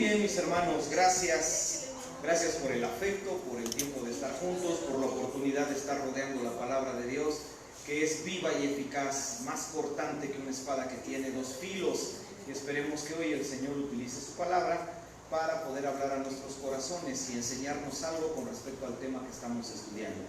bien, mis hermanos, gracias por el afecto, por el tiempo de estar juntos, por la oportunidad de estar rodeando la palabra de Dios, que es viva y eficaz, más cortante que una espada que tiene dos filos. Y esperemos que hoy el Señor utilice su palabra para poder hablar a nuestros corazones y enseñarnos algo con respecto al tema que estamos estudiando.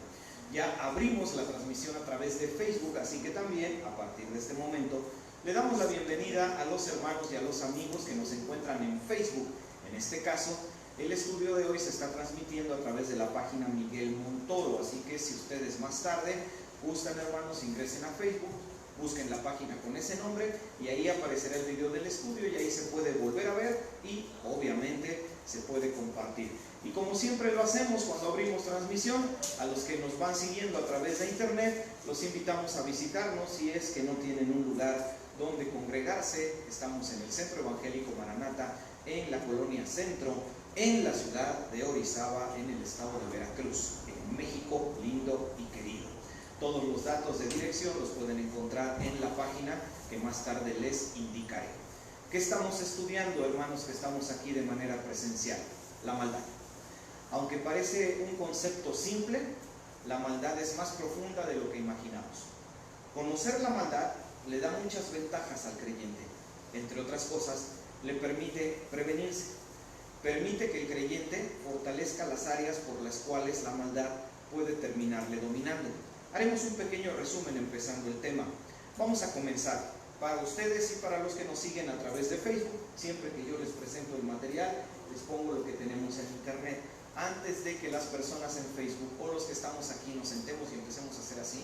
Ya abrimos la transmisión a través de Facebook, así que también, a partir de este momento, le damos la bienvenida a los hermanos y a los amigos que nos encuentran en Facebook. En este caso, el estudio de hoy se está transmitiendo a través de la página Miguel Montoro, así que si ustedes más tarde gustan, hermanos, ingresen a Facebook, busquen la página con ese nombre y ahí aparecerá el video del estudio y ahí se puede volver a ver y obviamente se puede compartir. Y como siempre lo hacemos cuando abrimos transmisión, a los que nos van siguiendo a través de internet, los invitamos a visitarnos si es que no tienen un lugar donde congregarse. Estamos en el Centro Evangélico Maranata, en la colonia Centro, en la ciudad de Orizaba, en el estado de Veracruz, en México lindo y querido. Todos los datos de dirección los pueden encontrar en la página que más tarde les indicaré. ¿Qué estamos estudiando, hermanos, que estamos aquí de manera presencial? La maldad. Aunque parece un concepto simple, la maldad es más profunda de lo que imaginamos. Conocer la maldad le da muchas ventajas al creyente. Entre otras cosas, le permite prevenirse. Permite que el creyente fortalezca las áreas por las cuales la maldad puede terminarle dominando. Haremos un pequeño resumen empezando el tema. Vamos a comenzar. Para ustedes y para los que nos siguen a través de Facebook, siempre que yo les presento el material, les pongo lo que tenemos en internet. Antes de que las personas en Facebook o los que estamos aquí nos sentemos y empecemos a hacer así,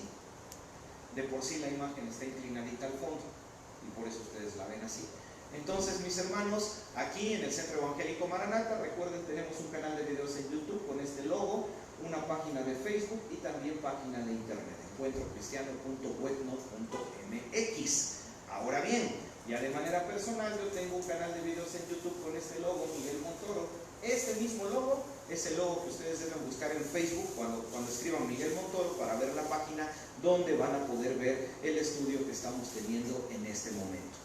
de por sí la imagen está inclinadita al fondo y por eso ustedes la ven así. Entonces, mis hermanos, aquí en el Centro Evangélico Maranata, recuerden, tenemos un canal de videos en YouTube con este logo, una página de Facebook y también página de internet, encuentrocristiano.webnot.mx. Ahora bien, ya de manera personal, yo tengo un canal de videos en YouTube con este logo, Miguel Montoro. Este mismo logo es el logo que ustedes deben buscar en Facebook cuando escriban Miguel Montoro para ver la página donde van a poder ver el estudio que estamos teniendo en este momento.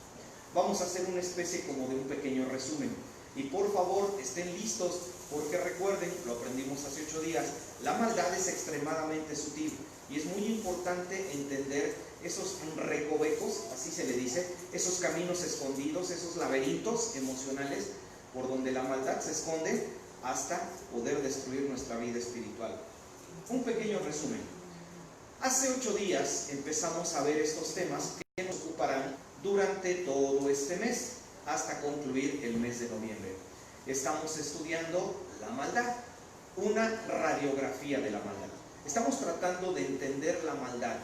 Vamos a hacer una especie como de un pequeño resumen. Y por favor, estén listos porque recuerden, lo aprendimos hace 8 días, la maldad es extremadamente sutil y es muy importante entender esos recovecos, así se le dice, esos caminos escondidos, esos laberintos emocionales por donde la maldad se esconde hasta poder destruir nuestra vida espiritual. Un pequeño resumen. Hace 8 días empezamos a ver estos temas que nos ocuparán durante todo este mes, hasta concluir el mes de noviembre. Estamos estudiando la maldad, una radiografía de la maldad. Estamos tratando de entender la maldad,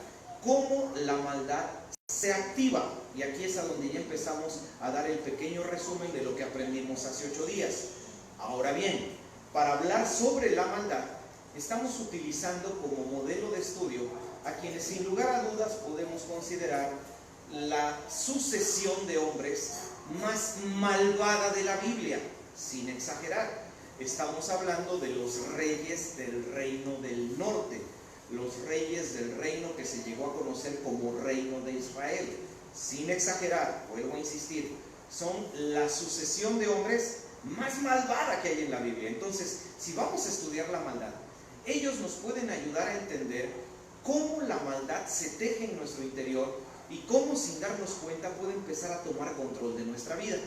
cómo la maldad se activa. Y aquí es a donde ya empezamos a dar el pequeño resumen de lo que aprendimos hace 8 días. Ahora bien, para hablar sobre la maldad, estamos utilizando como modelo de estudio a quienes sin lugar a dudas podemos considerar la sucesión de hombres más malvada de la Biblia, sin exagerar. Estamos hablando de los reyes del reino del norte, los reyes del reino que se llegó a conocer como reino de Israel. Sin exagerar, vuelvo a insistir, son la sucesión de hombres más malvada que hay en la Biblia. Entonces, si vamos a estudiar la maldad, ellos nos pueden ayudar a entender cómo la maldad se teje en nuestro interior y cómo sin darnos cuenta puede empezar a tomar control de nuestra vida.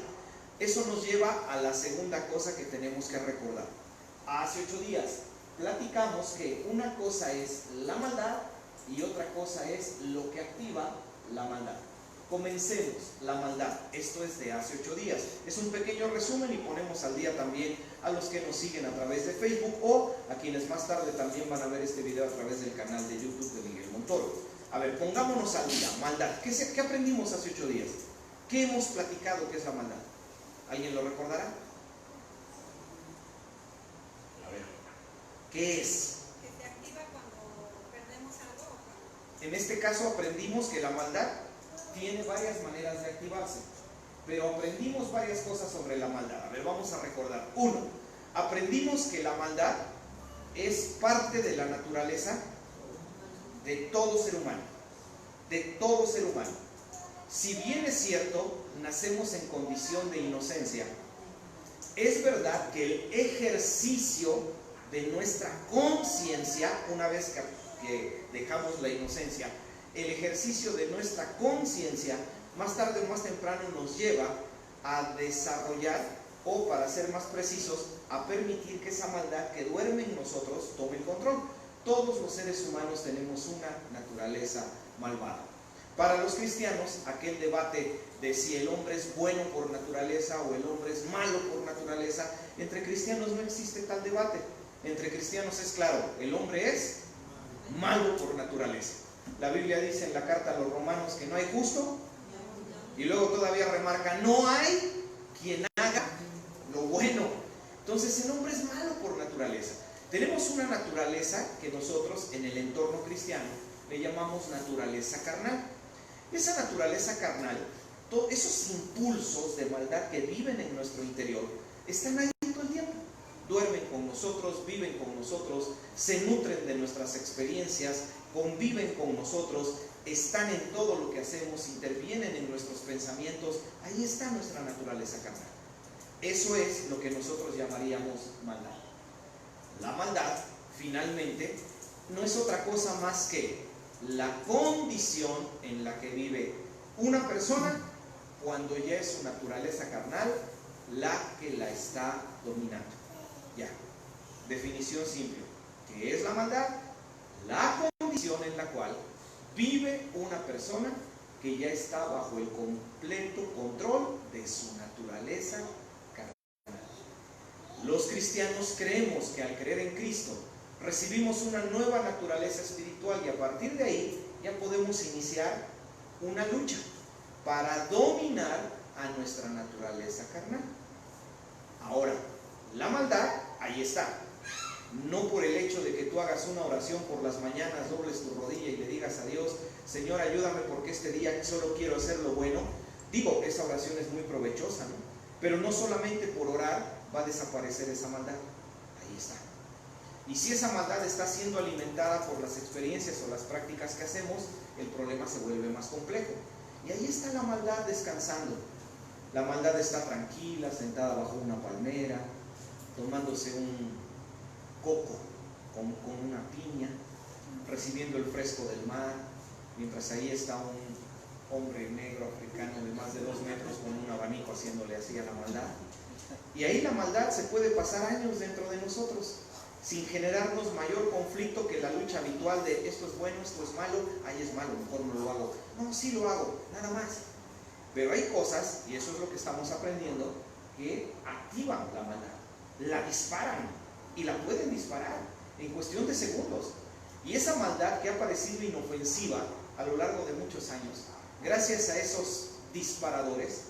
Eso nos lleva a la segunda cosa que tenemos que recordar. Hace 8 días platicamos que una cosa es la maldad y otra cosa es lo que activa la maldad. Comencemos, la maldad. Esto es de hace 8 días. Es un pequeño resumen y ponemos al día también a los que nos siguen a través de Facebook o a quienes más tarde también van a ver este video a través del canal de YouTube de Miguel Montoro. A ver, pongámonos al día. Maldad. ¿Qué aprendimos hace 8 días? ¿Qué hemos platicado que es la maldad? ¿Alguien lo recordará? A ver, ¿qué es? Que se activa cuando perdemos algo. En este caso aprendimos que la maldad tiene varias maneras de activarse, pero aprendimos varias cosas sobre la maldad. A ver, vamos a recordar. 1. Aprendimos que la maldad es parte de la naturaleza de todo ser humano. De todo ser humano. Si bien es cierto, nacemos en condición de inocencia, es verdad que el ejercicio de nuestra conciencia, una vez que dejamos la inocencia, el ejercicio de nuestra conciencia, más tarde o más temprano nos lleva a desarrollar, o para ser más precisos, a permitir que esa maldad que duerme en nosotros tome el control. Todos los seres humanos tenemos una naturaleza malvada. Para los cristianos, aquel debate de si el hombre es bueno por naturaleza o el hombre es malo por naturaleza, entre cristianos no existe tal debate. Entre cristianos es claro, el hombre es malo por naturaleza. La Biblia dice en la carta a los romanos que no hay justo, y luego todavía remarca, no hay quien haga lo bueno. Entonces el hombre es malo por naturaleza. Tenemos una naturaleza que nosotros en el entorno cristiano le llamamos naturaleza carnal. Esa naturaleza carnal, todos esos impulsos de maldad que viven en nuestro interior, están ahí todo el tiempo. Duermen con nosotros, viven con nosotros, se nutren de nuestras experiencias, conviven con nosotros, están en todo lo que hacemos, intervienen en nuestros pensamientos. Ahí está nuestra naturaleza carnal. Eso es lo que nosotros llamaríamos maldad. La maldad, finalmente, no es otra cosa más que la condición en la que vive una persona cuando ya es su naturaleza carnal la que la está dominando. Ya, definición simple. ¿Qué es la maldad? La condición en la cual vive una persona que ya está bajo el completo control de su naturaleza carnal. Los cristianos creemos que al creer en Cristo recibimos una nueva naturaleza espiritual y a partir de ahí ya podemos iniciar una lucha para dominar a nuestra naturaleza carnal. Ahora, la maldad, ahí está. No por el hecho de que tú hagas una oración por las mañanas, dobles tu rodilla y le digas a Dios, Señor, ayúdame porque este día solo quiero hacer lo bueno. Digo, esa oración es muy provechosa, ¿no? Pero no solamente por orar va a desaparecer esa maldad. Ahí está. Y si esa maldad está siendo alimentada por las experiencias o las prácticas que hacemos, el problema se vuelve más complejo. Y ahí está la maldad descansando. La maldad está tranquila, sentada bajo una palmera, tomándose un coco con una piña, recibiendo el fresco del mar, mientras ahí está un hombre negro africano de más de 2 metros con un abanico haciéndole así a la maldad. Y ahí la maldad se puede pasar años dentro de nosotros sin generarnos mayor conflicto que la lucha habitual de esto es bueno, esto es malo, ahí es malo, mejor no lo hago. No, sí lo hago, nada más. Pero hay cosas, y eso es lo que estamos aprendiendo, que activan la maldad, la disparan y la pueden disparar en cuestión de segundos. Y esa maldad que ha parecido inofensiva a lo largo de muchos años, gracias a esos disparadores,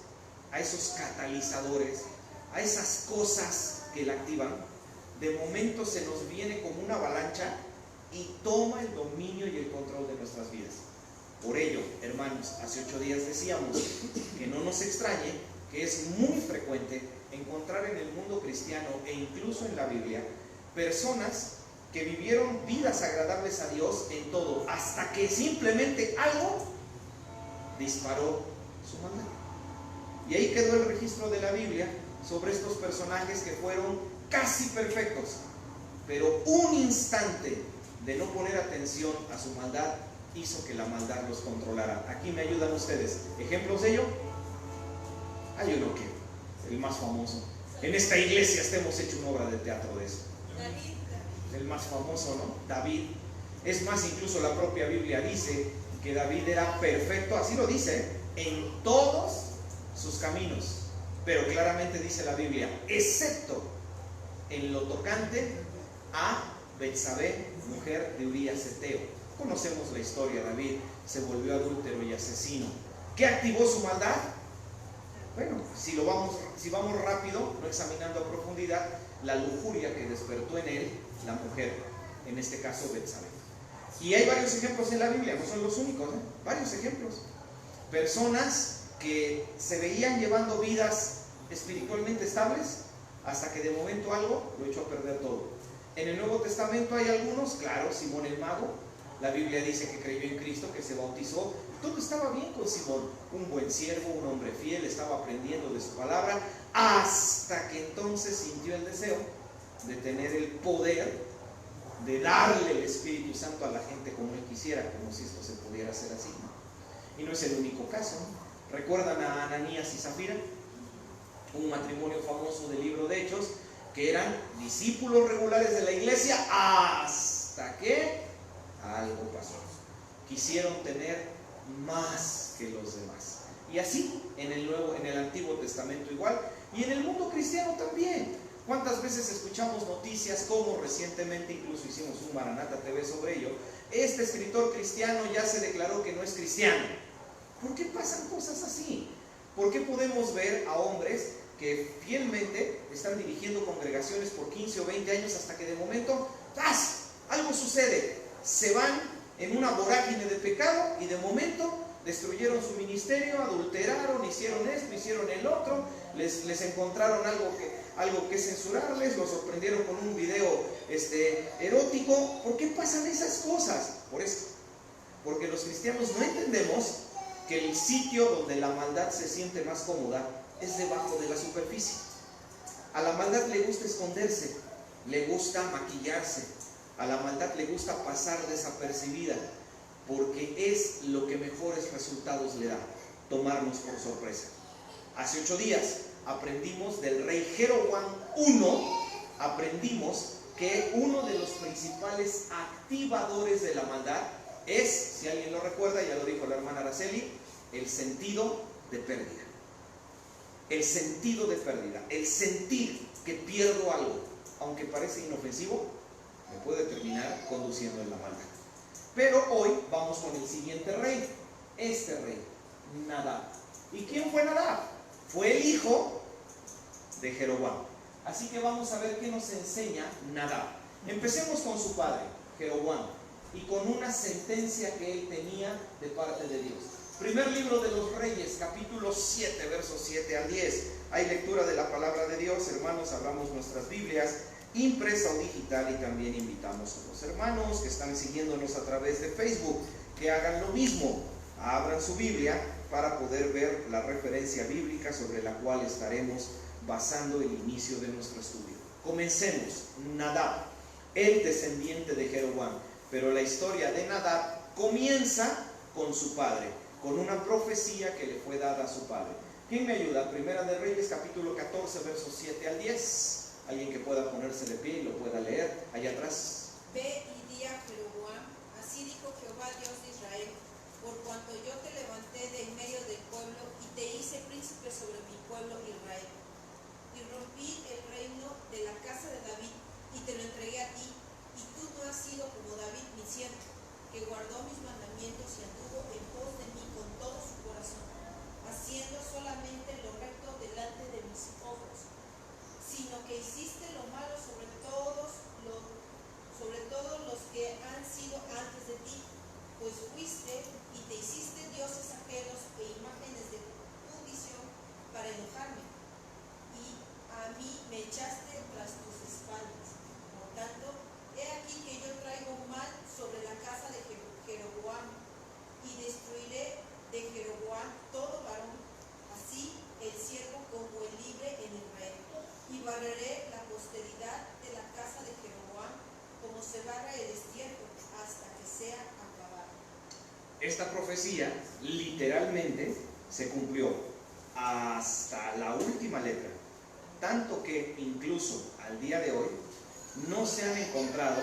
a esos catalizadores, a esas cosas que la activan, de momento se nos viene como una avalancha y toma el dominio y el control de nuestras vidas. Por ello, hermanos, hace 8 días decíamos que no nos extrañe que es muy frecuente encontrar en el mundo cristiano e incluso en la Biblia personas que vivieron vidas agradables a Dios en todo, hasta que simplemente algo disparó su maldad. Y ahí quedó el registro de la Biblia sobre estos personajes que fueron casi perfectos, pero un instante de no poner atención a su maldad hizo que la maldad los controlara. Aquí me ayudan ustedes. ¿Ejemplos de ello? Hay uno que, el más famoso. En esta iglesia hemos hecho una obra de teatro de eso. David. El más famoso, ¿no? David. Es más, incluso la propia Biblia dice que David era perfecto, así lo dice, en todos sus caminos. Pero claramente dice la Biblia, excepto en lo tocante a Betsabé, mujer de Urías Eteo. Conocemos la historia. David se volvió adúltero y asesino. ¿Qué activó su maldad? Bueno, si vamos rápido, no examinando a profundidad, la lujuria que despertó en él la mujer, en este caso Betsabé. Y hay varios ejemplos en la Biblia, no son los únicos, ¿eh? Varios ejemplos. Personas que se veían llevando vidas espiritualmente estables hasta que de momento algo lo echó a perder todo. En el Nuevo Testamento hay algunos, claro, Simón el Mago, La Biblia dice que creyó en Cristo, que se bautizó. Todo estaba bien con Simón, un buen siervo, un hombre fiel, estaba aprendiendo de su palabra, hasta que entonces sintió el deseo de tener el poder de darle el Espíritu Santo a la gente como él quisiera, como si esto se pudiera hacer así. Y no es el único caso. ¿Recuerdan a Ananías y Zafira? Un matrimonio famoso del libro de Hechos, que eran discípulos regulares de la iglesia hasta que algo pasó. Quisieron tener más que los demás. Y así en el Antiguo Testamento igual, y en el mundo cristiano también. ¿Cuántas veces escuchamos noticias como recientemente incluso hicimos un Maranata TV sobre ello? Este escritor cristiano ya se declaró que no es cristiano. ¿Por qué pasan cosas así? ¿Por qué podemos ver a hombres que fielmente están dirigiendo congregaciones por 15 o 20 años hasta que de momento, ¡tas!, algo sucede? Se van en una vorágine de pecado y de momento destruyeron su ministerio, adulteraron, hicieron esto, hicieron el otro, les encontraron algo que censurarles, los sorprendieron con un video erótico. ¿Por qué pasan esas cosas? Por eso. Porque los cristianos no entendemos que el sitio donde la maldad se siente más cómoda es debajo de la superficie. A la maldad le gusta esconderse, le gusta maquillarse, a la maldad le gusta pasar desapercibida, porque es lo que mejores resultados le da, tomarnos por sorpresa. Hace 8 días aprendimos del rey Jeroboam I, aprendimos que uno de los principales activadores de la maldad es, si alguien lo recuerda, ya lo dijo la hermana Araceli, el sentido de pérdida. El sentido de pérdida, el sentir que pierdo algo, aunque parece inofensivo, me puede terminar conduciendo en la maldad. Pero hoy vamos con el siguiente rey, este rey, Nadab. ¿Y quién fue Nadab? Fue el hijo de Jeroboam. Así que vamos a ver qué nos enseña Nadab. Empecemos con su padre, Jeroboam, y con una sentencia que él tenía de parte de Dios. Primer libro de los Reyes, capítulo 7, versos 7 al 10. Hay lectura de la palabra de Dios, hermanos, abramos nuestras Biblias, impresa o digital, y también invitamos a los hermanos que están siguiéndonos a través de Facebook que hagan lo mismo. Abran su Biblia para poder ver la referencia bíblica sobre la cual estaremos basando el inicio de nuestro estudio. Comencemos. Nadab, el descendiente de Jeroboam. Pero la historia de Nadab comienza con su padre, con una profecía que le fue dada a su padre. ¿Quién me ayuda? Primera de Reyes, capítulo 14, versos 7 al 10. Alguien que pueda ponerse de pie y lo pueda leer. Allá atrás. Ve y di a Jeroboam, así dijo Jehová Dios de Israel, por cuanto yo te levanté de en medio del pueblo y te hice príncipe sobre mi pueblo Israel. Y rompí el reino de la casa de David y te lo entregué a ti, y tú no has sido como David mi siervo, que guardó mis mandamientos y anduvo en pos de mí con todo su corazón, haciendo solamente lo recto delante de mis ojos, sino que hiciste lo malo sobre todos los que han sido antes de ti, pues fuiste y te hiciste dioses ajenos e imágenes de fundición para enojarme, y a mí me echaste tras tus espaldas. Por tanto, he aquí que yo traigo mal sobre la casa de Jeroboam, y destruiré de Jeroboam todo varón, así el siervo como el libre en Israel, y barreré la posteridad de la casa de Jeroboam como se barra el estiércol hasta que sea acabado. Esta profecía literalmente se cumplió hasta la última letra, tanto que incluso al día de hoy no se han encontrado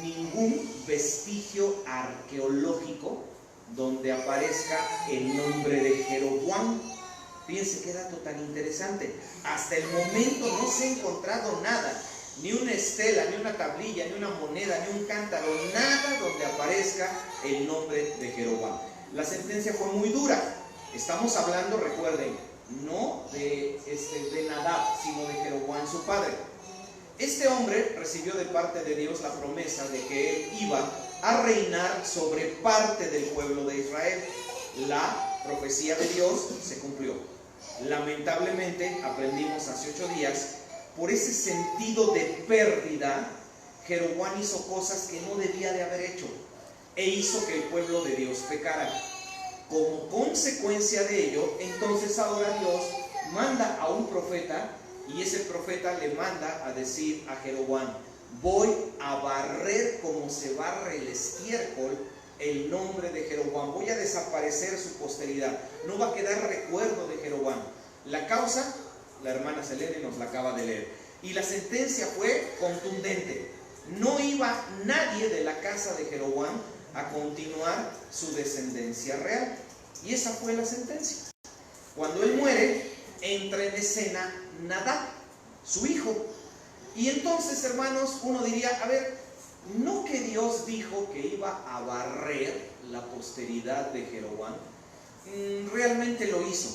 ningún vestigio arqueológico donde aparezca el nombre de Jeroboam. Fíjense qué dato tan interesante. Hasta el momento no se ha encontrado nada, ni una estela, ni una tablilla, ni una moneda, ni un cántaro, nada donde aparezca el nombre de Jeroboam. La sentencia fue muy dura. Estamos hablando, recuerden, no de Nadab, sino de Jeroboam, su padre. Este hombre recibió de parte de Dios la promesa de que él iba a reinar sobre parte del pueblo de Israel. La profecía de Dios se cumplió. Lamentablemente, aprendimos hace 8 días, por ese sentido de pérdida, Jeroboam hizo cosas que no debía de haber hecho. e hizo que el pueblo de Dios pecara. Como consecuencia de ello, entonces ahora Dios manda a un profeta, y ese profeta le manda a decir a Jeroboam: voy a barrer como se barre el estiércol el nombre de Jeroboam, voy a desaparecer su posteridad, no va a quedar recuerdo de Jeroboam. La causa, la hermana Selene nos la acaba de leer, y la sentencia fue contundente: no iba nadie de la casa de Jeroboam a continuar su descendencia real. Y esa fue la sentencia. Cuando él muere, entra en escena Nadab, su hijo. Y entonces, hermanos, uno diría: a ver, ¿no que Dios dijo que iba a barrer la posteridad de Jeroboam? Realmente lo hizo,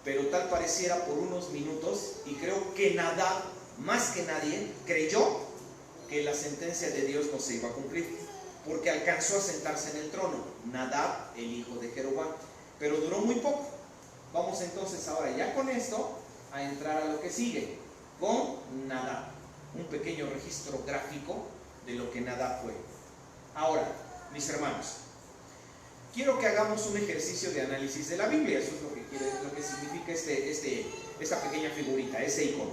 pero tal pareciera por unos minutos, y creo que Nadab, más que nadie, creyó que la sentencia de Dios no se iba a cumplir, porque alcanzó a sentarse en el trono, Nadab, el hijo de Jeroboam, pero duró muy poco. Vamos entonces ahora ya con esto a entrar a lo que sigue, con Nadab, un pequeño registro gráfico de lo que Nadab fue. Ahora, mis hermanos, quiero que hagamos un ejercicio de análisis de la Biblia. Eso es lo que significa esta pequeña figurita, ese icono.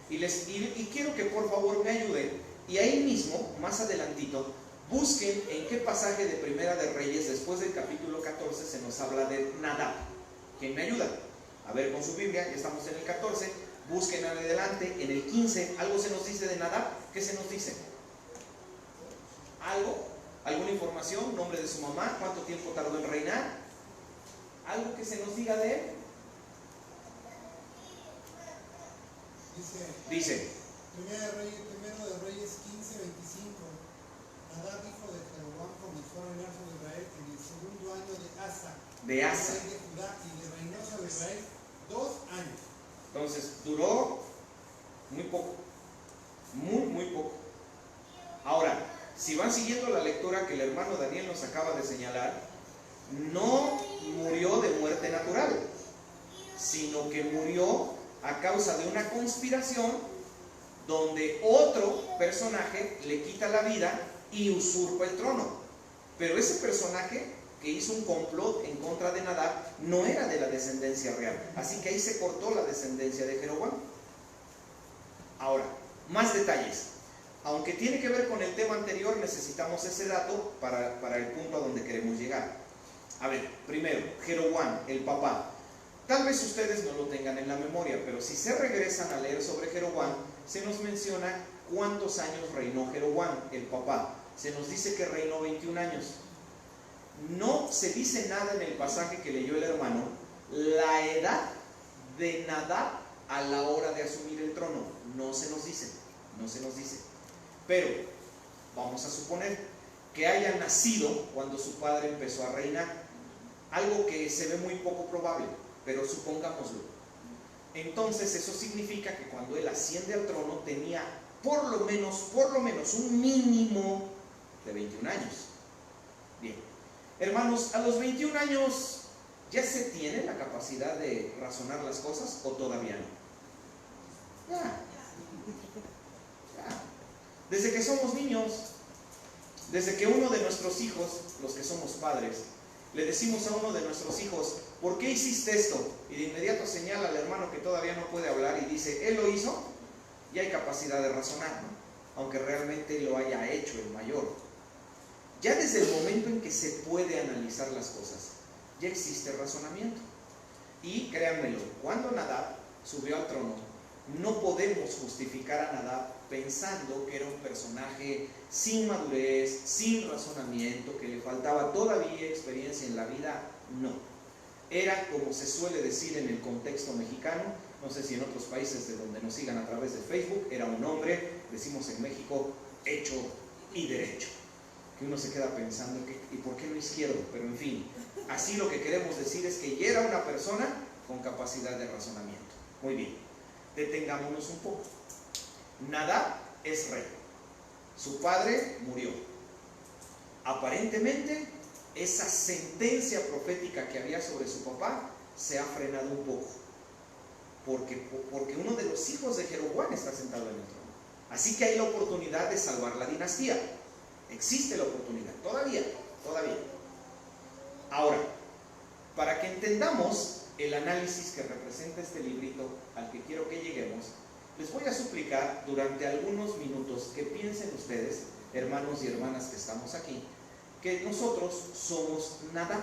Y quiero que por favor me ayuden, y ahí mismo, más adelantito, busquen en qué pasaje de Primera de Reyes, después del capítulo 14, se nos habla de Nadab. ¿Quién me ayuda? A ver, con su Biblia, ya estamos en el 14, busquen adelante, en el 15, ¿algo se nos dice de Nadab? ¿Qué se nos dice? ¿Algo? ¿Alguna información? ¿Nombre de su mamá? ¿Cuánto tiempo tardó en reinar? ¿Algo que se nos diga de él? Dice Primero de Reyes 15:25. Nadab, hijo de Jeroboam, comenzó a reinar sobre Israel en el segundo año de Asa, rey de Judá, y le reinó sobre Israel 2 años. Entonces duró muy poco, muy poco. Ahora, si van siguiendo la lectura que el hermano Daniel nos acaba de señalar, no murió de muerte natural, sino que murió a causa de una conspiración donde otro personaje le quita la vida y usurpa el trono. Pero ese personaje que hizo un complot en contra de Nadab no era de la descendencia real, así que ahí se cortó la descendencia de Jeroboam. Ahora, más detalles. Aunque tiene que ver con el tema anterior, necesitamos ese dato para el punto a donde queremos llegar. A ver, primero, Jeroboam, el papá. Tal vez ustedes no lo tengan en la memoria, pero si se regresan a leer sobre Jeroboam, se nos menciona cuántos años reinó Jeroboam, el papá. Se nos dice que reinó 21 años. No se dice nada en el pasaje que leyó el hermano, la edad de Nadab a la hora de asumir el trono. No se nos dice. Pero vamos a suponer que haya nacido cuando su padre empezó a reinar, algo que se ve muy poco probable, pero supongámoslo. Entonces eso significa que cuando él asciende al trono tenía por lo menos un mínimo de 21 años. Bien, hermanos, a los 21 años ¿ya se tiene la capacidad de razonar las cosas o todavía no? Ya. Desde que somos niños, desde que uno de nuestros hijos, los que somos padres, le decimos a uno de nuestros hijos: ¿por qué hiciste esto? Y de inmediato señala al hermano que todavía no puede hablar y dice: él lo hizo, y hay capacidad de razonar, ¿no? Aunque realmente lo haya hecho el mayor. Ya desde el momento en que se puede analizar las cosas, ya existe razonamiento. Y créanmelo, cuando Nadab subió al trono, no podemos justificar a Nadab pensando que era un personaje sin madurez, sin razonamiento, que le faltaba todavía experiencia en la vida. No. Era, como se suele decir en el contexto mexicano, no sé si en otros países de donde nos sigan a través de Facebook, era un hombre, decimos en México, hecho y derecho. Que uno se queda pensando, ¿y por qué no izquierdo? Pero en fin, así lo que queremos decir es que ya era una persona con capacidad de razonamiento. Muy bien, detengámonos un poco. Nadab es rey. Su padre murió. Aparentemente, esa sentencia profética que había sobre su papá se ha frenado un poco. Porque uno de los hijos de Jeroboam está sentado en el trono. Así que hay la oportunidad de salvar la dinastía. Existe la oportunidad, todavía. todavía. Ahora, para que entendamos el análisis que representa este librito al que quiero que lleguemos, les voy a suplicar durante algunos minutos que piensen ustedes, hermanos y hermanas que estamos aquí, que nosotros somos Nadab.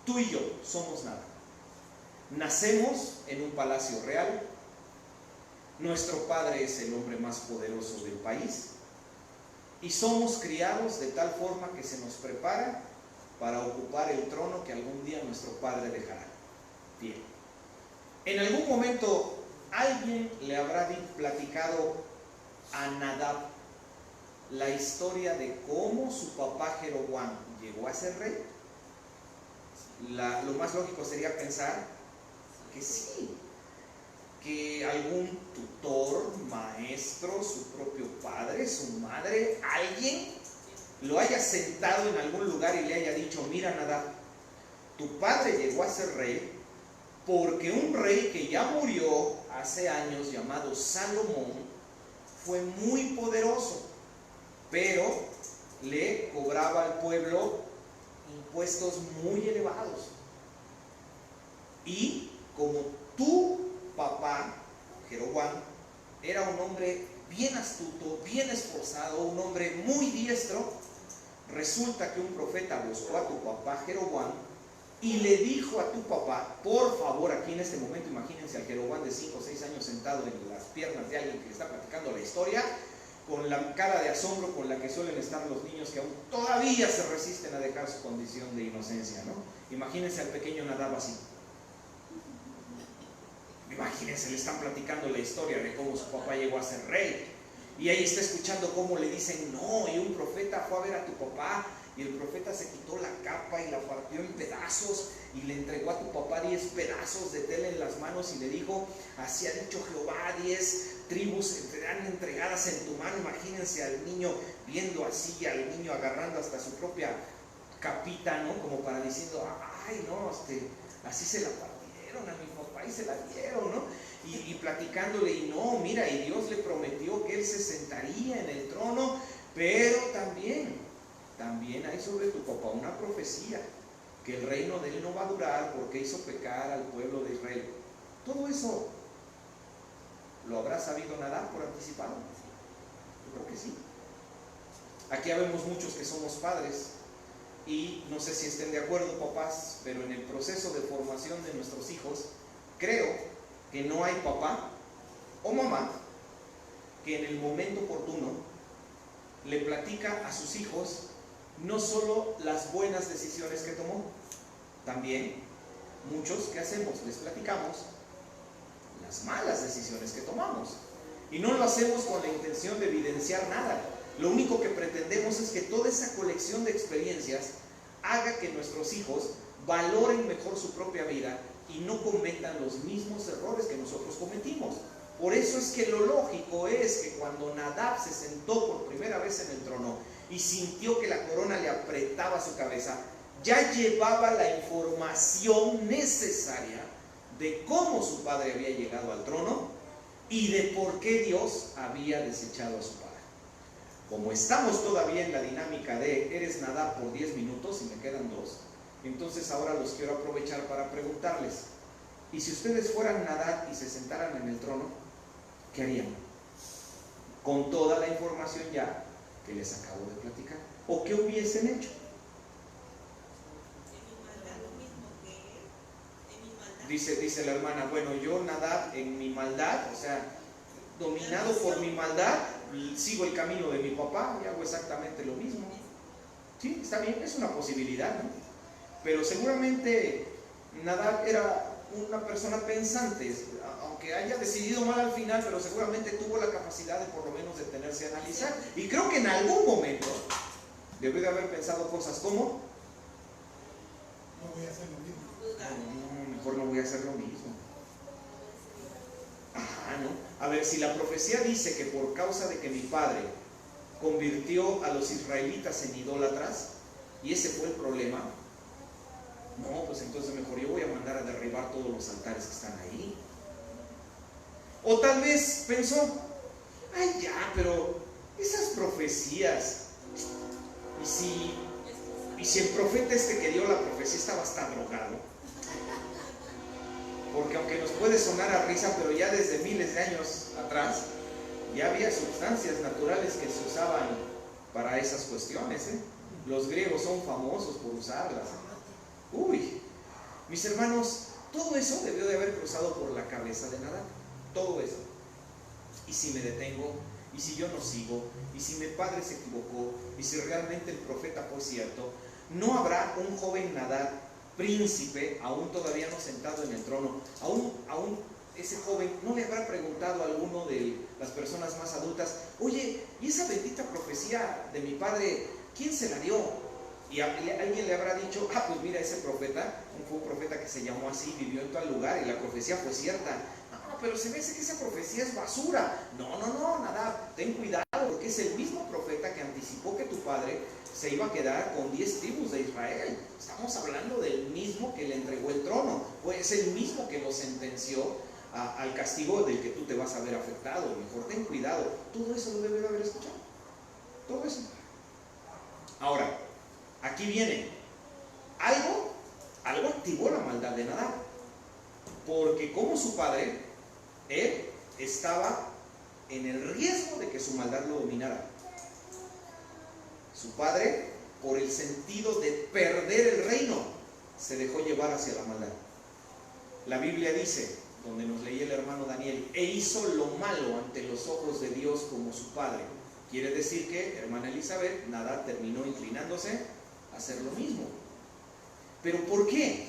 Tú y yo somos Nadab. Nacemos en un palacio real. Nuestro padre es el hombre más poderoso del país. Y somos criados de tal forma que se nos prepara para ocupar el trono que algún día nuestro padre dejará. Bien. En algún momento alguien le habrá platicado a Nadab la historia de cómo su papá Jeroboam llegó a ser rey. Lo más lógico sería pensar que sí, que algún tutor, maestro, su propio padre, su madre, alguien lo haya sentado en algún lugar y le haya dicho: mira, Nadab, tu padre llegó a ser rey porque un rey que ya murió hace años, llamado Salomón, fue muy poderoso, pero le cobraba al pueblo impuestos muy elevados. Y como tu papá, Jeroboam, era un hombre bien astuto, bien esforzado, un hombre muy diestro, resulta que un profeta buscó a tu papá Jeroboam y le dijo a tu papá: por favor, aquí en este momento imagínense al Jeroboam de 5 o 6 años sentado en las piernas de alguien que le está platicando la historia, con la cara de asombro con la que suelen estar los niños que aún todavía se resisten a dejar su condición de inocencia, ¿no? Imagínense al pequeño Nadab así. Imagínense, le están platicando la historia de cómo su papá llegó a ser rey. Y ahí está escuchando cómo le dicen: no, y un profeta fue a ver a tu papá, y el profeta se quitó la capa y la partió en pedazos, y le entregó a tu papá 10 pedazos de tela en las manos, y le dijo: así ha dicho Jehová, 10 tribus serán entregadas en tu mano. Imagínense al niño viendo así, al niño agarrando hasta su propia capita, ¿no? Como para diciendo: ay, no, así se la partieron a mi papá y se la dieron, ¿no? Y platicándole: y no, mira, y Dios le prometió que él se sentaría en el trono, pero también hay sobre tu papá una profecía, que el reino de él no va a durar porque hizo pecar al pueblo de Israel. Todo eso lo habrá sabido Nadab por anticipado. Yo creo que sí. Aquí habemos muchos que somos padres, y no sé si estén de acuerdo, papás, pero en el proceso de formación de nuestros hijos, creo que no hay papá o mamá que en el momento oportuno le platica a sus hijos no solo las buenas decisiones que tomó, también muchos, ¿qué hacemos? Les platicamos las malas decisiones que tomamos, y no lo hacemos con la intención de evidenciar nada. Lo único que pretendemos es que toda esa colección de experiencias haga que nuestros hijos valoren mejor su propia vida y no cometan los mismos errores que nosotros cometimos. Por eso es que lo lógico es que cuando Nadab se sentó por primera vez en el trono y sintió que la corona le apretaba su cabeza, ya llevaba la información necesaria de cómo su padre había llegado al trono y de por qué Dios había desechado a su padre. Como estamos todavía en la dinámica de eres Nadab por 10 minutos y me quedan 2, entonces ahora los quiero aprovechar para preguntarles: ¿y si ustedes fueran Nadab y se sentaran en el trono, qué harían? Con toda la información ya que les acabo de platicar. ¿O qué hubiesen hecho? Dice la hermana: bueno, yo Nadab en mi maldad, o sea, dominado por mi maldad, sigo el camino de mi papá y hago exactamente lo mismo. Sí, está bien, es una posibilidad, ¿no? Pero seguramente Nadab era una persona pensante, aunque haya decidido mal al final, pero seguramente tuvo la capacidad de por lo menos detenerse a analizar. Y creo que en algún momento debió de haber pensado cosas como: no voy a hacer lo mismo. Mejor no voy a hacer lo mismo. Ajá, ¿no? A ver, si la profecía dice que por causa de que mi padre convirtió a los israelitas en idólatras, y ese fue el problema, no, pues entonces mejor yo voy a mandar a derribar todos los altares que están ahí. O tal vez pensó: ay, ya, pero esas profecías, Y si el profeta que dio la profecía estaba hasta drogado, porque aunque nos puede sonar a risa, pero ya desde miles de años atrás ya había sustancias naturales que se usaban para esas cuestiones, ¿eh? Los griegos son famosos por usarlas. Uy, mis hermanos, todo eso debió de haber cruzado por la cabeza de Nadab. Todo eso. Y si me detengo, y si yo no sigo, y si mi padre se equivocó, y si realmente el profeta fue cierto, no habrá un joven Nadab, príncipe, aún todavía no sentado en el trono. Aún ese joven no le habrá preguntado a alguno de las personas más adultas: oye, ¿y esa bendita profecía de mi padre, quién se la dio? Y alguien le habrá dicho: pues mira, ese profeta fue un profeta que se llamó así, vivió en tal lugar y la profecía fue cierta. No, pero se me hace que esa profecía es basura. No, nada, ten cuidado, porque es el mismo profeta que anticipó que tu padre se iba a quedar con 10 tribus de Israel. Estamos hablando del mismo que le entregó el trono, pues es el mismo que lo sentenció al castigo del que tú te vas a ver afectado. Mejor ten cuidado. Todo eso lo debe de haber escuchado. Todo eso. Ahora, aquí viene algo activó la maldad de Nadab, porque como su padre, él estaba en el riesgo de que su maldad lo dominara. Su padre, por el sentido de perder el reino, se dejó llevar hacia la maldad. La Biblia dice, donde nos leía el hermano Daniel, e hizo lo malo ante los ojos de Dios como su padre. Quiere decir que, hermana Elizabeth, Nadab terminó inclinándose a hacer lo mismo. ¿Pero por qué?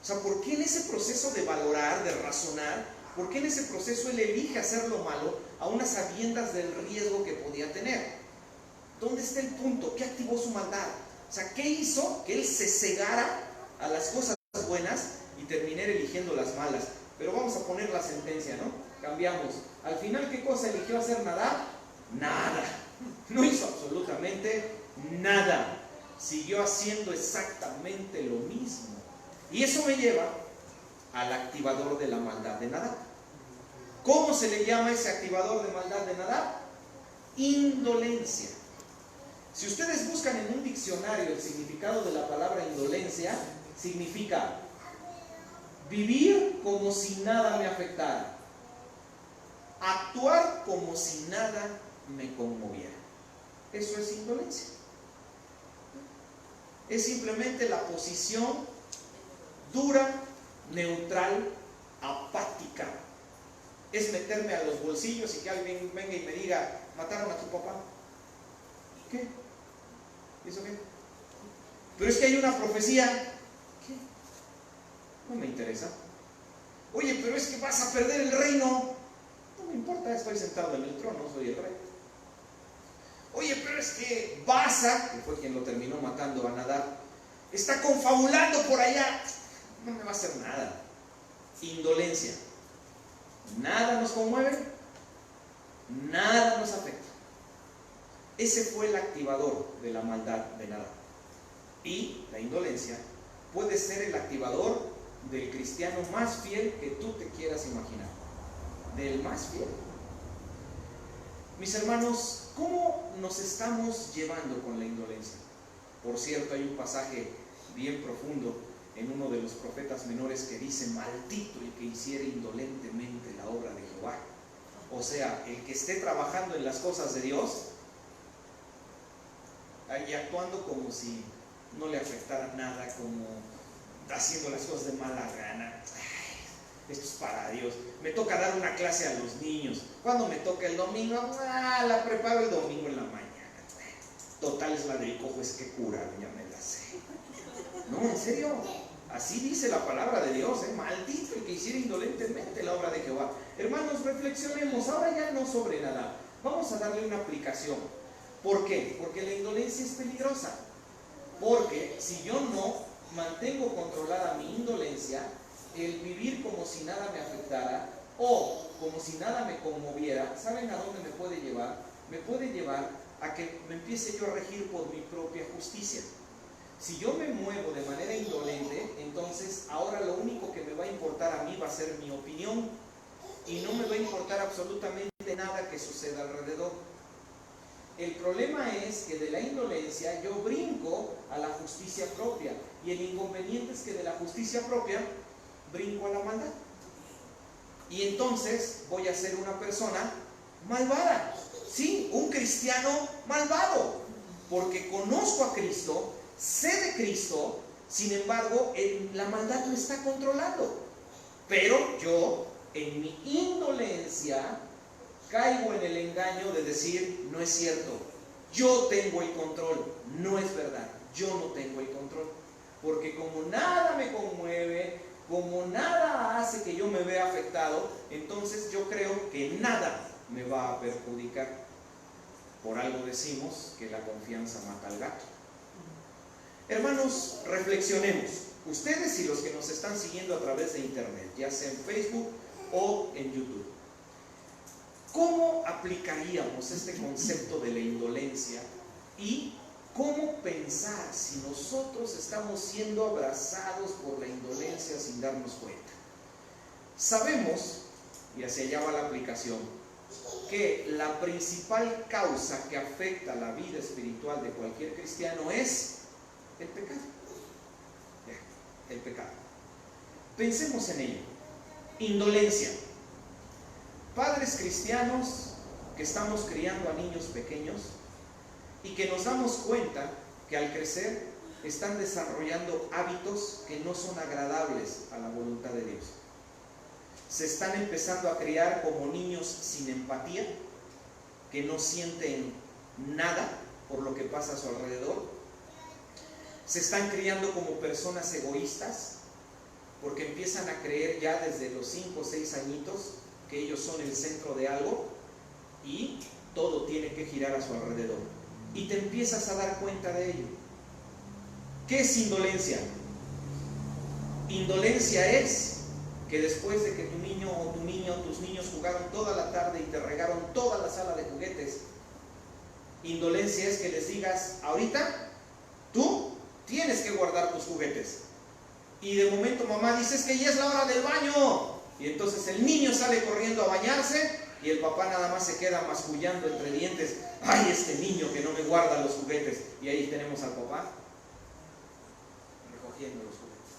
O sea, ¿por qué en ese proceso de valorar, de razonar, por qué en ese proceso él elige hacer lo malo a unas sabiendas del riesgo que podía tener? ¿Dónde está el punto? ¿Qué activó su maldad? O sea, ¿qué hizo que él se cegara a las cosas buenas y terminara eligiendo las malas? Pero vamos a poner la sentencia, ¿no? Cambiamos. Al final, ¿qué cosa eligió hacer Nadab? Nada. No hizo absolutamente nada. Siguió haciendo exactamente lo mismo. Y eso me lleva al activador de la maldad de Nadab. ¿Cómo se le llama ese activador de maldad de Nadab? Indolencia. Si ustedes buscan en un diccionario el significado de la palabra indolencia, significa vivir como si nada me afectara, actuar como si nada me conmoviera. Eso es indolencia. Es simplemente la posición dura, neutral, apática. Es meterme a los bolsillos y que alguien venga y me diga: mataron a tu papá. ¿Qué? ¿Y eso qué? Pero es que hay una profecía. ¿Qué? No me interesa. Oye, pero es que vas a perder el reino. No me importa, estoy sentado en el trono, soy el rey. Oye, pero es que Baasa, que fue quien lo terminó matando a Nadab, está confabulando por allá. No me va a hacer nada. Indolencia. Nada nos conmueve, nada nos afecta. Ese fue el activador de la maldad de Nadab. Y la indolencia puede ser el activador del cristiano más fiel que tú te quieras imaginar. Del más fiel. Mis hermanos, ¿cómo nos estamos llevando con la indolencia? Por cierto, hay un pasaje bien profundo en uno de los profetas menores que dice: maldito el que hiciere indolentemente la obra de Jehová. O sea, el que esté trabajando en las cosas de Dios y actuando como si no le afectara nada, como haciendo las cosas de mala gana. Esto es para Dios. Me toca dar una clase a los niños. ¿Cuándo me toca el domingo? La preparo el domingo en la mañana. Total, es la del cojo, es que cura, ya me la sé. No, en serio. Así dice la palabra de Dios, ¿eh? Maldito el que hiciera indolentemente la obra de Jehová. Hermanos, reflexionemos. Ahora ya no sobre nada. Vamos a darle una aplicación. ¿Por qué? Porque la indolencia es peligrosa. Porque si yo no mantengo controlada mi indolencia, el vivir como si nada me afectara o como si nada me conmoviera, ¿saben a dónde me puede llevar? Me puede llevar a que me empiece yo a regir por mi propia justicia. Si yo me muevo de manera indolente, entonces ahora lo único que me va a importar a mí va a ser mi opinión y no me va a importar absolutamente nada que suceda alrededor. El problema es que de la indolencia yo brinco a la justicia propia, y el inconveniente es que de la justicia propia brinco a la maldad. Y entonces voy a ser una persona malvada. Sí, un cristiano malvado, porque conozco a Cristo, sé de Cristo, sin embargo, la maldad me está controlando. Pero yo, en mi indolencia, caigo en el engaño de decir, no es cierto, yo tengo el control. No es verdad, yo no tengo el control. Porque como nada me conmueve, como nada hace que yo me vea afectado, entonces yo creo que nada me va a perjudicar. Por algo decimos que la confianza mata al gato. Hermanos, reflexionemos. Ustedes y los que nos están siguiendo a través de internet, ya sea en Facebook o en YouTube, ¿cómo aplicaríamos este concepto de la indolencia? Y ¿cómo pensar si nosotros estamos siendo abrazados por la indolencia sin darnos cuenta? Sabemos, y hacia allá va la aplicación, que la principal causa que afecta la vida espiritual de cualquier cristiano es el pecado. El pecado. Pensemos en ello. Indolencia. Padres cristianos que estamos criando a niños pequeños y que nos damos cuenta que al crecer están desarrollando hábitos que no son agradables a la voluntad de Dios. Se están empezando a criar como niños sin empatía, que no sienten nada por lo que pasa a su alrededor. Se están criando como personas egoístas, porque empiezan a creer ya desde los 5 o 6 añitos que ellos son el centro de algo y todo tiene que girar a su alrededor. Y te empiezas a dar cuenta de ello. ¿Qué es indolencia? Indolencia es que después de que tu niño o tu niña o tus niños jugaron toda la tarde y te regaron toda la sala de juguetes, indolencia es que les digas, ahorita tú tienes que guardar tus juguetes. Y de momento mamá dice, es que ya es la hora del baño. Y entonces el niño sale corriendo a bañarse y el papá nada más se queda mascullando entre dientes, ay, este niño que no me guarda los juguetes. Y ahí tenemos al papá recogiendo los juguetes.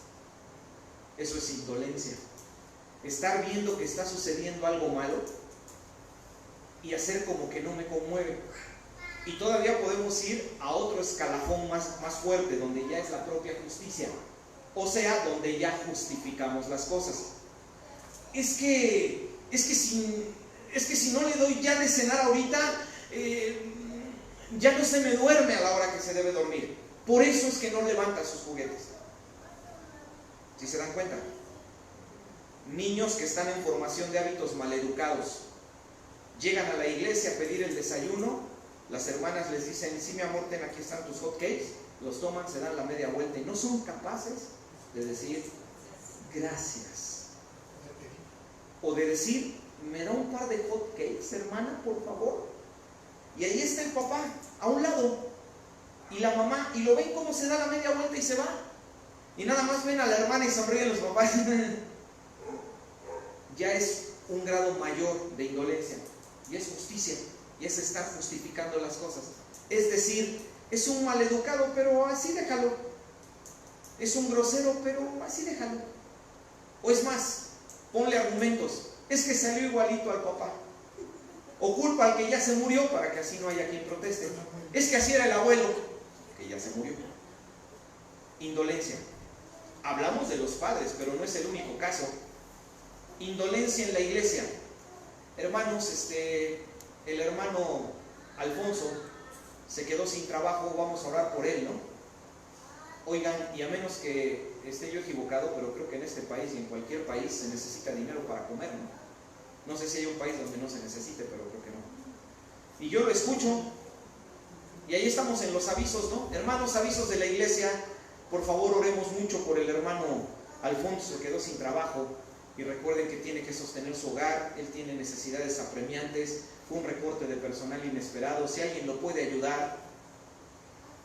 Eso es indolencia. Estar viendo que está sucediendo algo malo y hacer como que no me conmueve. Y todavía podemos ir a otro escalafón más fuerte, donde ya es la propia justicia. O sea, donde ya justificamos las cosas. Es que si no le doy ya de cenar ahorita, ya no se me duerme a la hora que se debe dormir. Por eso es que no levanta sus juguetes. ¿Sí se dan cuenta? Niños que están en formación de hábitos maleducados. Llegan a la iglesia a pedir el desayuno. Las hermanas les dicen, sí mi amor, ten, aquí están tus hot cakes. Los toman, se dan la media vuelta y no son capaces de decir gracias. O de decir, ¿me da un par de hot cakes, hermana, por favor? Y ahí está el papá, a un lado, y la mamá, y lo ven cómo se da la media vuelta y se va. Y nada más ven a la hermana y sonríen los papás. Ya es un grado mayor de indolencia, y es justicia, y es estar justificando las cosas. Es decir, es un maleducado, pero así déjalo. Es un grosero, pero así déjalo. O es más, ponle argumentos. Es que salió igualito al papá. O culpa al que ya se murió para que así no haya quien proteste. Es que así era el abuelo, que ya se murió. Indolencia. Hablamos de los padres, pero no es el único caso. Indolencia en la iglesia. Hermanos, el hermano Alfonso se quedó sin trabajo, vamos a orar por él, ¿no? Oigan, y a menos que esté yo equivocado, pero creo que en este país y en cualquier país se necesita dinero para comer, ¿no? No sé si hay un país donde no se necesite, pero creo que no. Y yo lo escucho, y ahí estamos en los avisos, ¿no? Hermanos, avisos de la iglesia, por favor oremos mucho por el hermano Alfonso, que quedó sin trabajo, y recuerden que tiene que sostener su hogar, él tiene necesidades apremiantes, fue un recorte de personal inesperado, si alguien lo puede ayudar.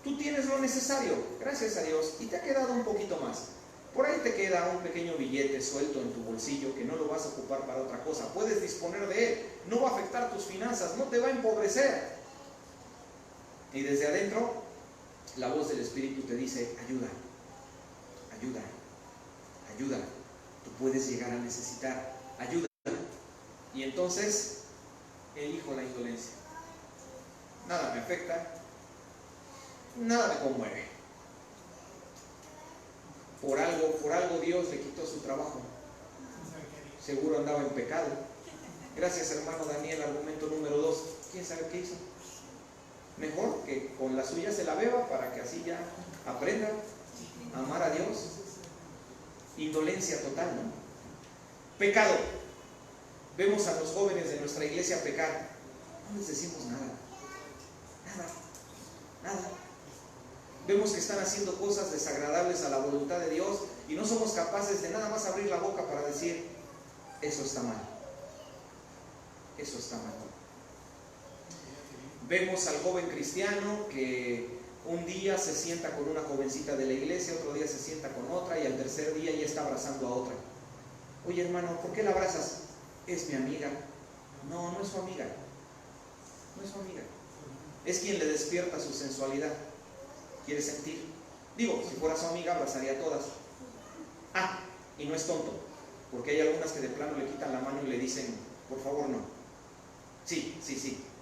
Tú tienes lo necesario, gracias a Dios, y te ha quedado un poquito más. Por ahí te queda un pequeño billete suelto en tu bolsillo que no lo vas a ocupar para otra cosa. Puedes disponer de él, no va a afectar tus finanzas, no te va a empobrecer. Y desde adentro, la voz del Espíritu te dice, ayuda, ayuda, ayuda. Tú puedes llegar a necesitar ayuda. Y entonces, elijo la indolencia. Nada me afecta, nada me conmueve. Por algo Dios le quitó su trabajo. Seguro andaba en pecado. Gracias, hermano Daniel, argumento número 2. ¿Quién sabe qué hizo? Mejor que con la suya se la beba para que así ya aprenda a amar a Dios. Indolencia total, ¿no? Pecado. Vemos a los jóvenes de nuestra iglesia pecar. No les decimos nada. Nada. Vemos que están haciendo cosas desagradables a la voluntad de Dios y no somos capaces de nada más abrir la boca para decir, eso está mal. Eso está mal. Vemos al joven cristiano que un día se sienta con una jovencita de la iglesia, otro día se sienta con otra y al tercer día ya está abrazando a otra. Oye, hermano, ¿por qué la abrazas? Es mi amiga. No, no es su amiga. No es su amiga. Es quien le despierta su sensualidad. Quiere sentir. Digo, si fuera su amiga, abrazaría a todas. Ah, y no es tonto, porque hay algunas que de plano le quitan la mano y le dicen, por favor, no. Sí.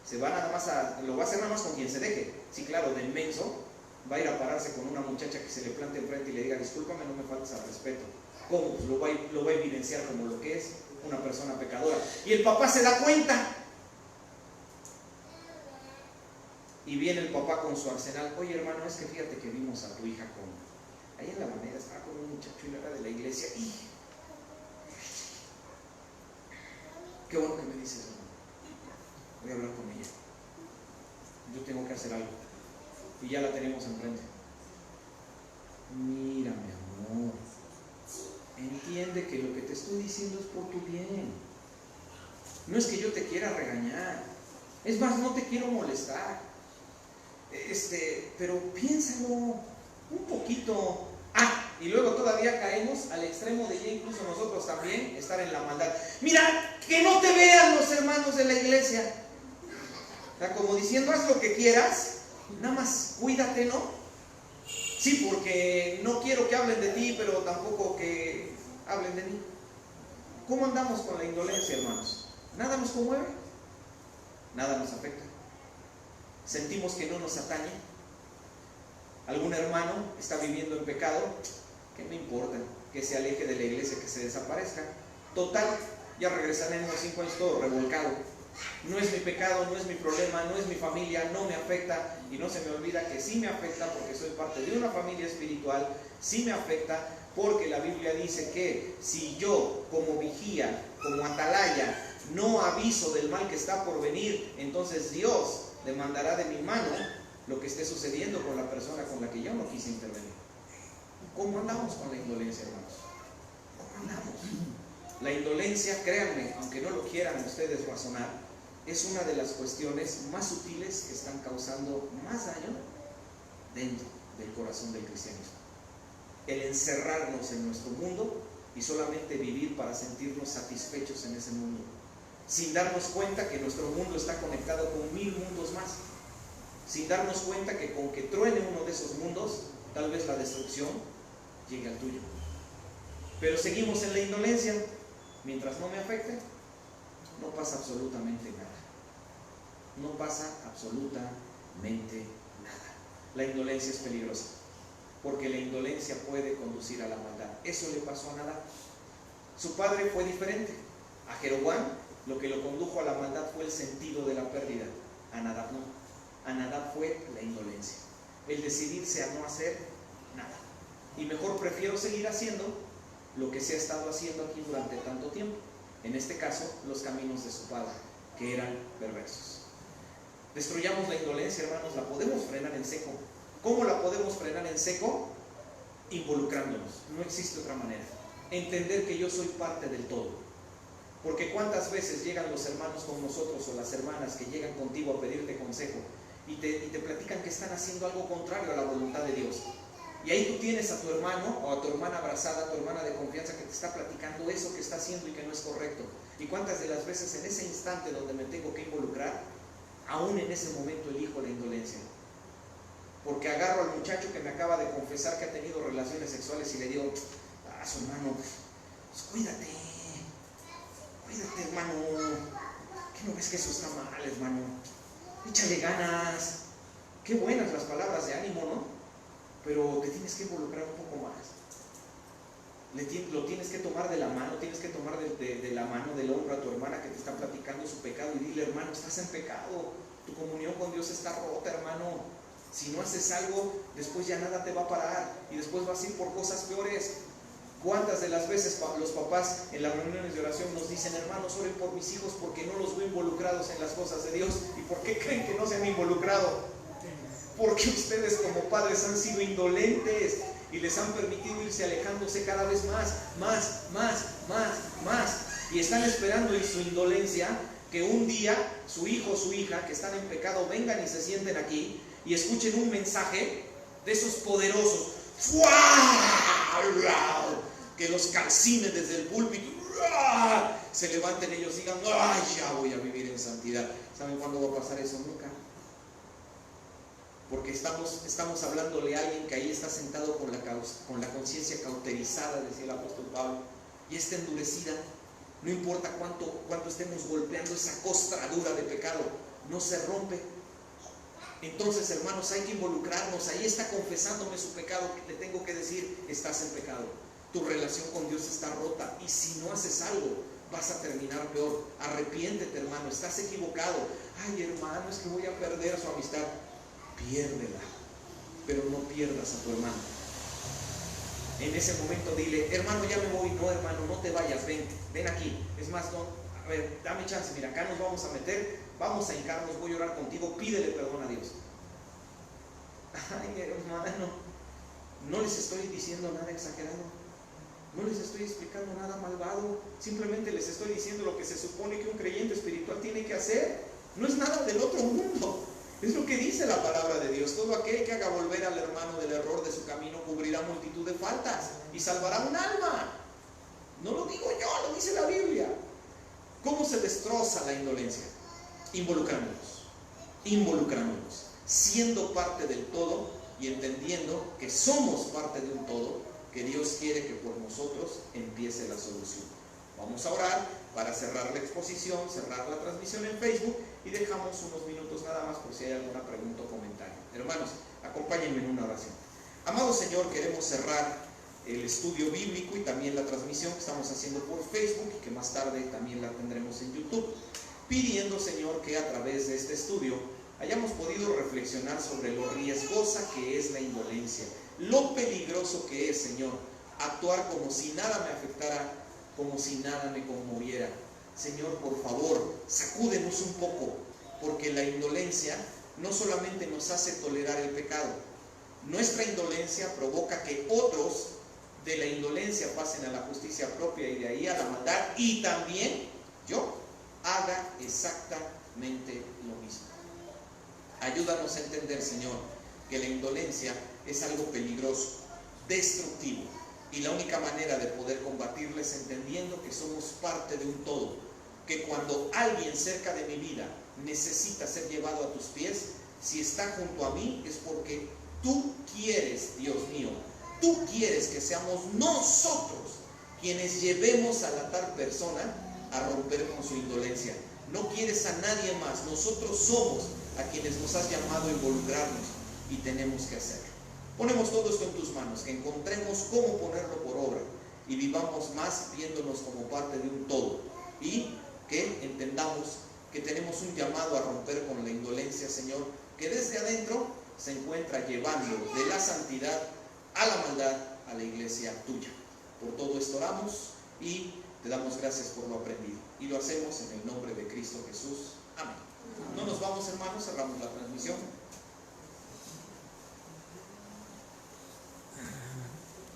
Se va nada más lo va a hacer nada más con quien se deje. Sí, claro, de inmenso va a ir a pararse con una muchacha que se le plante enfrente y le diga, discúlpame, no me faltes al respeto. ¿Cómo? Pues lo va a evidenciar como lo que es una persona pecadora. Y el papá se da cuenta. Y viene el papá con su arsenal. Oye, hermano, es que fíjate que vimos a tu hija ahí en la manera, estaba con un muchacho y era de la iglesia. Y qué bueno que me dices, hermano. Voy a hablar con ella. Yo tengo que hacer algo. Y ya la tenemos enfrente. Mira, mi amor, entiende que lo que te estoy diciendo es por tu bien. No es que yo te quiera regañar. Es más, no te quiero molestar. Pero piénsalo un poquito. Y luego todavía caemos al extremo de ya incluso nosotros también estar en la maldad. Mira, que no te vean los hermanos de la iglesia. O sea, como diciendo, haz lo que quieras, nada más cuídate, ¿no? Sí, porque no quiero que hablen de ti, pero tampoco que hablen de mí. ¿Cómo andamos con la indolencia, hermanos? ¿Nada nos conmueve? ¿Nada nos afecta? ¿Sentimos que no nos atañe? ¿Algún hermano está viviendo en pecado? ¿Qué me importa? Que se aleje de la iglesia, que se desaparezca. Total, ya regresaré en unos 5 años todo revolcado. No es mi pecado, no es mi problema, no es mi familia, no me afecta. Y no se me olvida que sí me afecta porque soy parte de una familia espiritual. Sí me afecta porque la Biblia dice que si yo como vigía, como atalaya, no aviso del mal que está por venir, entonces Dios demandará de mi mano lo que esté sucediendo con la persona con la que yo no quise intervenir. ¿Cómo andamos con la indolencia, hermanos? ¿Cómo andamos? La indolencia, créanme, aunque no lo quieran ustedes razonar, es una de las cuestiones más sutiles que están causando más daño dentro del corazón del cristianismo. El encerrarnos en nuestro mundo y solamente vivir para sentirnos satisfechos en ese mundo, sin darnos cuenta que nuestro mundo está conectado con 1000 mundos más, sin darnos cuenta que con que truene uno de esos mundos, tal vez la destrucción llegue al tuyo. Pero seguimos en la indolencia. Mientras no me afecte, no pasa absolutamente nada. No pasa absolutamente nada. La indolencia es peligrosa, porque la indolencia puede conducir a la maldad. Eso le pasó a Nadab. Su padre fue diferente. A Jeroboam lo que lo condujo a la maldad fue el sentido de la pérdida. A Nadab no. A Nadab fue la indolencia, el decidirse a no hacer nada. Y mejor prefiero seguir haciendo lo que se ha estado haciendo aquí durante tanto tiempo. En este caso, los caminos de su padre, que eran perversos. Destruyamos la indolencia, hermanos. La podemos frenar en seco. ¿Cómo la podemos frenar en seco? Involucrándonos. No existe otra manera. Entender que yo soy parte del todo. Porque cuántas veces llegan los hermanos con nosotros o las hermanas que llegan contigo a pedirte consejo y te platican que están haciendo algo contrario a la voluntad de Dios. Y ahí tú tienes a tu hermano o a tu hermana abrazada, a tu hermana de confianza que te está platicando eso que está haciendo y que no es correcto. Y cuántas de las veces en ese instante donde me tengo que involucrar, aún en ese momento elijo la indolencia. porque agarro al muchacho que me acaba de confesar que ha tenido relaciones sexuales y le digo, su hermano, pues cuídate, hermano, ¿qué no ves que eso está mal, hermano? Échale ganas. Qué buenas las palabras de ánimo, ¿no? Pero te tienes que involucrar un poco más. Lo tienes que tomar de la mano, tienes que tomar de la mano del hombro a tu hermana que te está platicando su pecado y dile, hermano, estás en pecado, tu comunión con Dios está rota, hermano. Si no haces algo, después ya nada te va a parar y después vas a ir por cosas peores. ¿Cuántas de las veces los papás en las reuniones de oración nos dicen, hermanos, oren por mis hijos porque no los veo involucrados en las cosas de Dios? ¿Y por qué creen que no se han involucrado? Porque ustedes como padres han sido indolentes y les han permitido irse alejándose cada vez más. Y están esperando en su indolencia que un día su hijo o su hija que están en pecado vengan y se sienten aquí y escuchen un mensaje de esos poderosos, que los calcine desde el púlpito, se levanten ellos y digan, ¡ay, ya voy a vivir en santidad! ¿Saben cuándo va a pasar eso? Nunca. Porque estamos hablándole a alguien que ahí está sentado con la conciencia cauterizada, decía el apóstol Pablo, y está endurecida. No importa cuánto estemos golpeando esa costra dura de pecado, no se rompe. Entonces, hermanos, hay que involucrarnos. Ahí está confesándome su pecado, le tengo que decir, estás en pecado, tu relación con Dios está rota, y si no haces algo vas a terminar peor. Arrepiéntete, hermano, estás equivocado. Ay, hermano, es que voy a perder su amistad. Piérdela, pero no pierdas a tu hermano. En ese momento dile, hermano, ya me voy. No, hermano, no te vayas, ven aquí. Es más, no, a ver, dame chance, mira, acá nos vamos a meter, vamos a hincarnos, voy a orar contigo, pídele perdón a Dios. Ay, hermano, no les estoy diciendo nada exagerado, no les estoy explicando nada malvado, simplemente les estoy diciendo lo que se supone que un creyente espiritual tiene que hacer. No es nada del otro mundo. Es lo que dice la palabra de Dios. Todo aquel que haga volver al hermano del error de su camino cubrirá multitud de faltas y salvará un alma. No lo digo yo, lo dice la Biblia. ¿Cómo se destroza la indolencia? Involucrándonos, siendo parte del todo y entendiendo que somos parte de un todo, que Dios quiere que por nosotros empiece la solución. Vamos a orar para cerrar la exposición, cerrar la transmisión en Facebook y dejamos unos minutos nada más por si hay alguna pregunta o comentario. Hermanos, acompáñenme en una oración. Amado Señor, queremos cerrar el estudio bíblico y también la transmisión que estamos haciendo por Facebook y que más tarde también la tendremos en YouTube, pidiendo, Señor, que a través de este estudio hayamos podido reflexionar sobre lo riesgosa que es la indolencia, lo peligroso que es, Señor, actuar como si nada me afectara, como si nada me conmoviera. Señor, por favor, sacúdenos un poco, porque la indolencia no solamente nos hace tolerar el pecado, nuestra indolencia provoca que otros de la indolencia pasen a la justicia propia y de ahí a la maldad, y también yo haga exactamente lo mismo. Ayúdanos a entender, Señor, que la indolencia es algo peligroso, destructivo, y la única manera de poder combatirla es entendiendo que somos parte de un todo, que cuando alguien cerca de mi vida necesita ser llevado a tus pies, si está junto a mí es porque tú quieres, Dios mío, tú quieres que seamos nosotros quienes llevemos a la tal persona a romper con su indolencia. No quieres a nadie más, nosotros somos a quienes nos has llamado a involucrarnos y tenemos que hacerlo. Ponemos todo esto en tus manos, que encontremos cómo ponerlo por obra y vivamos más viéndonos como parte de un todo, y que entendamos que tenemos un llamado a romper con la indolencia, Señor, que desde adentro se encuentra llevando de la santidad a la maldad a la iglesia tuya. Por todo esto oramos y te damos gracias por lo aprendido, y lo hacemos en el nombre de Cristo Jesús. Amén. No nos vamos, hermanos, cerramos la transmisión.